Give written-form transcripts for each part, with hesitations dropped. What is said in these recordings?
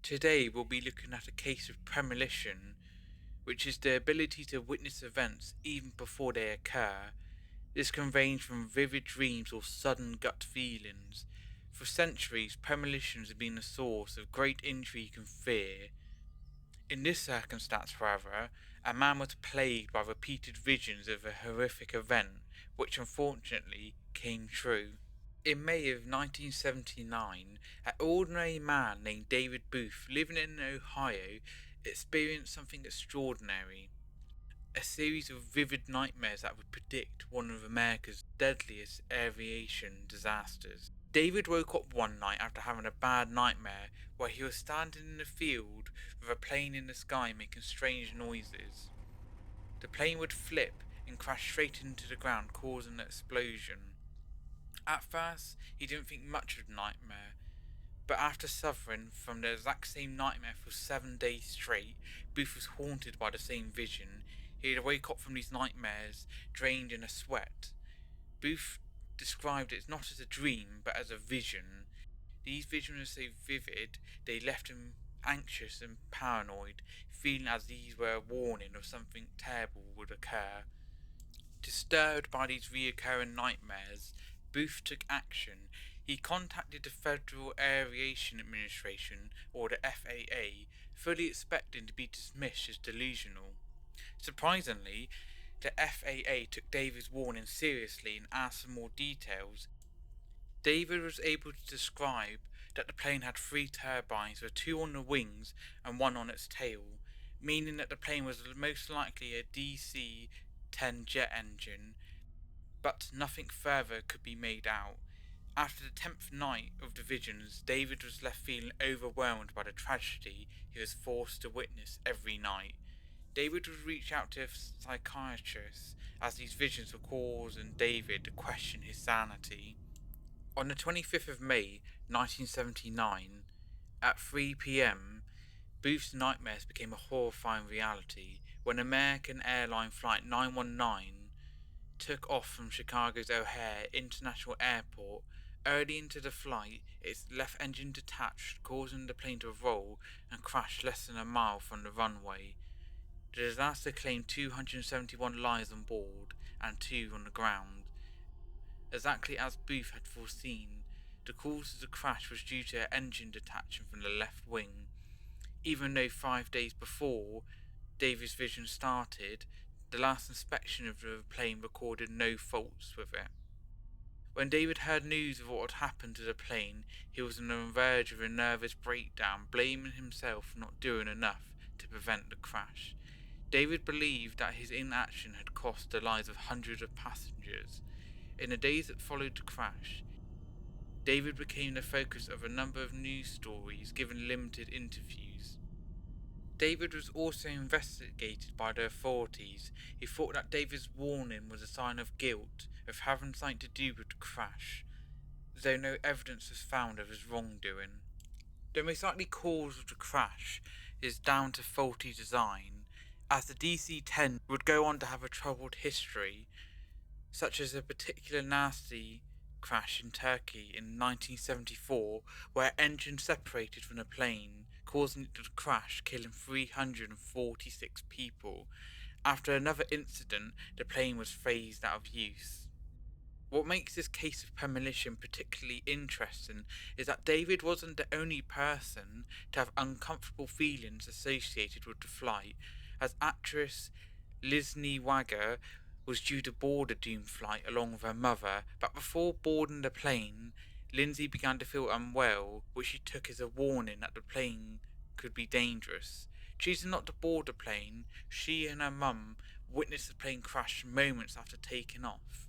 Today we'll be looking at a case of premonition, which is the ability to witness events even before they occur. This can range from vivid dreams or sudden gut feelings. For centuries, premonitions have been a source of great intrigue and fear. In this circumstance, however, a man was plagued by repeated visions of a horrific event, which unfortunately came true. In May of 1979, an ordinary man named David Booth, living in Ohio, experienced something extraordinary. A series of vivid nightmares that would predict one of America's deadliest aviation disasters. David woke up one night after having a bad nightmare where he was standing in the field with a plane in the sky making strange noises. The plane would flip and crash straight into the ground, causing an explosion. At first, he didn't think much of the nightmare, but after suffering from the exact same nightmare for 7 days straight, Booth was haunted by the same vision. He would wake up from these nightmares drained in a sweat. Booth described it not as a dream, but as a vision. These visions were so vivid, they left him anxious and paranoid, feeling as these were a warning of something terrible would occur. Disturbed by these recurring nightmares, Booth took action. He contacted the Federal Aviation Administration, or the FAA, fully expecting to be dismissed as delusional. Surprisingly, the FAA took David's warning seriously and asked for more details. David was able to describe that the plane had 3 turbines with 2 on the wings and 1 on its tail, meaning that the plane was most likely a DC-10 jet engine, but nothing further could be made out. After the 10th night of the visions, David was left feeling overwhelmed by the tragedy he was forced to witness every night. David would reach out to a psychiatrist as these visions were causing David to question his sanity. On the 25th of May 1979, at 3 p.m., Booth's nightmares became a horrifying reality when American airline flight 919 took off from Chicago's O'Hare International Airport. Early into the flight, its left engine detached, causing the plane to roll and crash less than a mile from the runway. The disaster claimed 271 lives on board and 2 on the ground. Exactly as Booth had foreseen, the cause of the crash was due to an engine detaching from the left wing. Even though 5 days before David's vision started, the last inspection of the plane recorded no faults with it. When David heard news of what had happened to the plane, he was on the verge of a nervous breakdown, blaming himself for not doing enough to prevent the crash. David believed that his inaction had cost the lives of hundreds of passengers. In the days that followed the crash, David became the focus of a number of news stories, given limited interviews. David was also investigated by the authorities, who thought that David's warning was a sign of guilt of having something to do with the crash, though no evidence was found of his wrongdoing. The most likely cause of the crash is down to faulty design, as the DC-10 would go on to have a troubled history, such as a particular nasty crash in Turkey in 1974 where an engine separated from the plane, causing it to crash, killing 346 people. After another incident, the plane was phased out of use. What makes this case of premonition particularly interesting is that David wasn't the only person to have uncomfortable feelings associated with the flight, as actress Lizney Wagger was due to board the doomed flight along with her mother, but before boarding the plane, Lindsay began to feel unwell, which she took as a warning that the plane could be dangerous. Choosing not to board the plane, she and her mum witnessed the plane crash moments after taking off.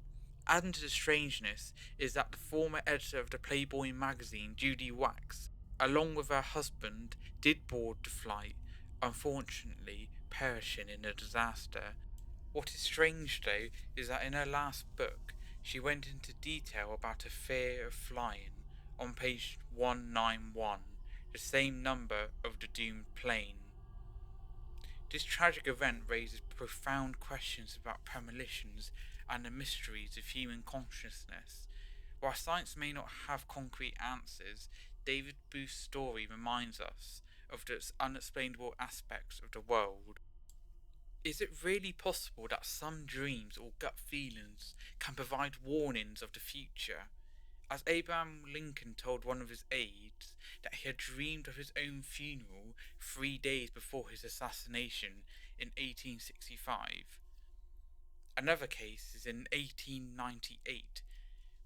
Adding to the strangeness is that the former editor of the Playboy magazine, Judy Wax, along with her husband, did board the flight, unfortunately perishing in the disaster. What is strange though is that in her last book, she went into detail about her fear of flying on page 191, the same number of the doomed plane. This tragic event raises profound questions about premonitions and the mysteries of human consciousness. While science may not have concrete answers, David Booth's story reminds us of the unexplainable aspects of the world. Is it really possible that some dreams or gut feelings can provide warnings of the future? As Abraham Lincoln told one of his aides that he had dreamed of his own funeral 3 days before his assassination in 1865. Another case is in 1898.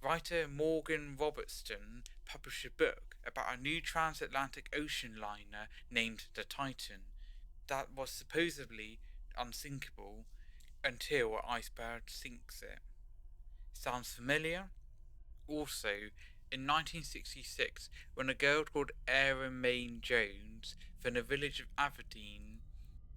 Writer Morgan Robertson published a book about a new transatlantic ocean liner named the Titan that was supposedly unsinkable until an iceberg sinks it. Sounds familiar? Also, in 1966, when a girl called Erin Main Jones from the village of Aberdeen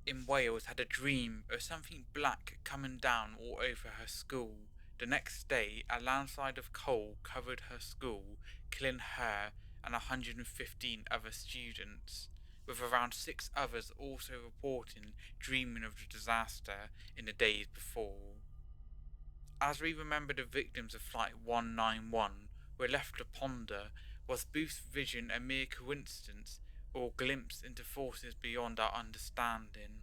in Wales had a dream of something black coming down all over her school, the next day a landslide of coal covered her school, killing her and 115 other students, with around 6 others also reporting dreaming of the disaster in the days before. As we remember the victims of Flight 191, we're left to ponder, was Booth's vision a mere coincidence or a glimpse into forces beyond our understanding?